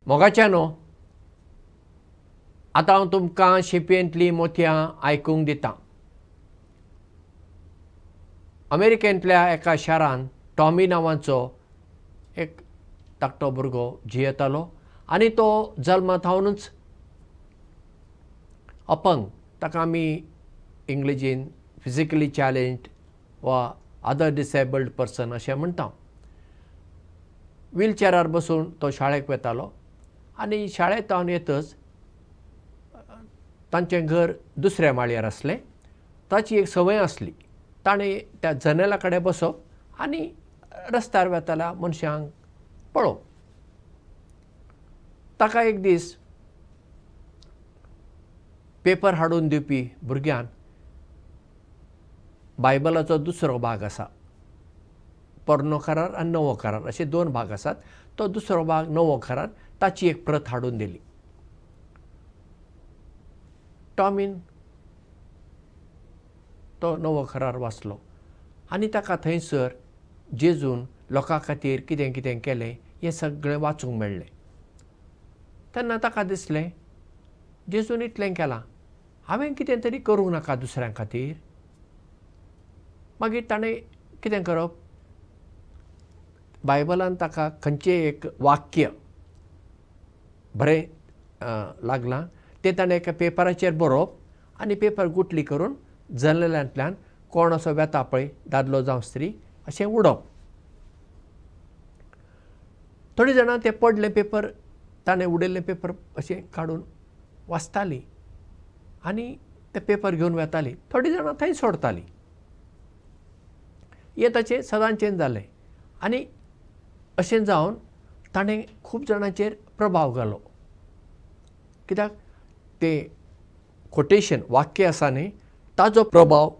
मोगाच्यानो आतां हांव तुमकां शिंपयेंतलीं मोतयां आयकूंक दितां. अमेरिकेंतल्या एका शारांत टॉमी नांवाचो एक धाकटो भुरगो जियेतालो आनी तो जल्माथावनूच अपंग, ताका आमी इंग्लिशीन फिजिकली चॅलेंज्ड वा अदर डिसेबल्ड पर्सन अशें म्हणटा. व्हीलचॅरार बसून तो शाळेक वतालो आनी शाळेंत जावन येतच तांचें घर दुसऱ्या माळयेर आसलें. ताची एक संवय आसली, ताणें त्या जनेला कडेन बसप आनी रस्त्यार वेताल्या मनशांक पळोवप. ताका एक दीस पेपर हाडून दिवपी भुरग्यान बायबलाचो दुसरो भाग आसा, पोरणो करार आनी नवो करार अशे दोन भाग आसात. तो दुसरो भाग नवो करार ताची एक प्रत हाडून दिली. टॉमीन तो नवो करार वाचलो आनी ताका थंयसर जेजून लोकां खातीर कितें कितें केलें हें सगळें वाचूंक मेळ्ळें. तेन्ना ताका दिसलें जेजून इतलें केलां, हांवें कितें तरी करूंक नाका दुसऱ्यां खातीर. मागीर ताणें कितें करप, बायबलान ताका खंयचें एक वाक्य बरें लागलां तें ताणें एका पेपराचेर बरोवप आनी पेपर गुटली करून जनेलांतल्यान कोण असो वेता पळय, दादलो जावं स्त्री, अशें उडोवप. थोडीं जाणां तें पडलें पेपर, ताणें उडयल्लें पेपर अशें काडून वाचतालीं आनी ते पेपर घेवन वेतालीं. थोडीं जाणां थंय सोडटालीं. हें ताचें सदांचें जालें आनी अशें जावन ताणें खूब जाणांचेर प्रभाव घालो. कित्याक तें कोटेशन वाक्य आसा न्ही, ताजो प्रभाव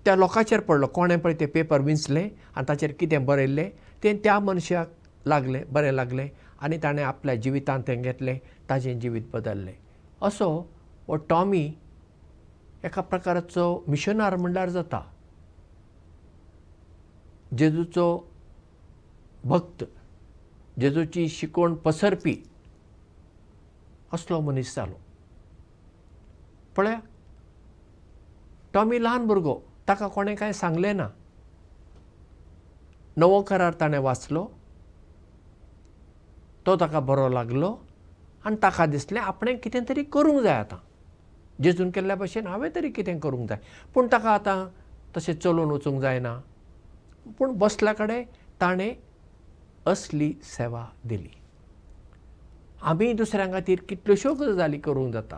त्या लोकांचेर पडलो. कोणें पळय तें पेपर विंचलें आनी ताचेर कितें बरयल्लें तें त्या मनशाक लागलें, बरें लागलें आनी ताणें आपल्या जिवितांत तें घेतलें, ताजें जिवीत बदल्लें. असो हो टॉमी एका प्रकाराचो मिशनार म्हणल्यार जाता. जेजूचो भक्त, जेजूची शिकवण पसरपी असलो मनीस जालो. पळया, टॉमी ल्हान भुरगो, ताका कोणें कांय सांगलें ना. नवो करार ताणें वाचलो, तो ताका बरो लागलो आनी ताका दिसलें आपणें कितें तरी करूंक जाय. आतां जेजून केल्ल्या भशेन हांवें तरी कितें करूंक जाय. पूण ताका आतां तशें चलून वचूंक जायना. पूण बसल्या कडेन ताणें असली सेवा दिली. आमी दुसऱ्यां खातीर कितल्योश्यो गजाली करूंक जाता,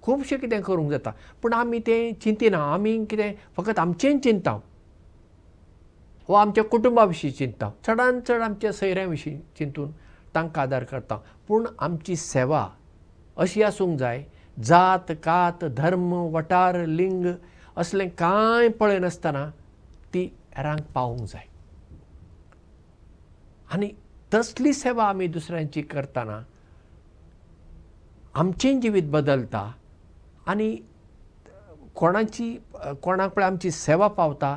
खुबशें कितें करूंक जाता, पूण आमी तें चिंतिना. आमी कितें फकत आमचें चिंतता वा आमच्या कुटुंबा विशीं चिंतता, चडांत चड आमच्या सयऱ्यां विशीं चिंतून तांकां आदार करता. पूण आमची सेवा अशी आसूंक जाय, जात कात धर्म वटार लिंग असलें कांय पळयनासतना ती हेरांक पावूंक जाय. आनी तसली सेवा आमी दुसऱ्यांची करतना आमचें जिवीत बदलता आनी कोणाक पळय आमची सेवा पावता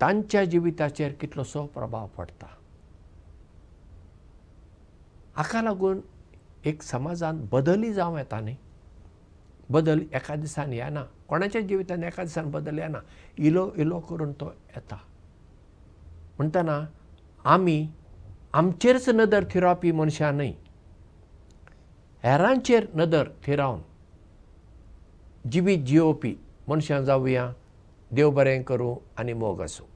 तांच्या जिविताचेर कितलोसो प्रभाव पडटा. हाका लागून एक समाजांत बदली जावं येता न्ही. बदल एका दिसान येना, कोणाच्या जिवितान एका दिसान बदल येना, इलो इलो करून तो येता. म्हणटना आमी आमचेरच नदर थिरावपी मनशां न्हय, हेरांचेर नदर थिरावन जिवीत जियोवपी मनशां जावया. देव बरें करूं आनी मोग आसूं.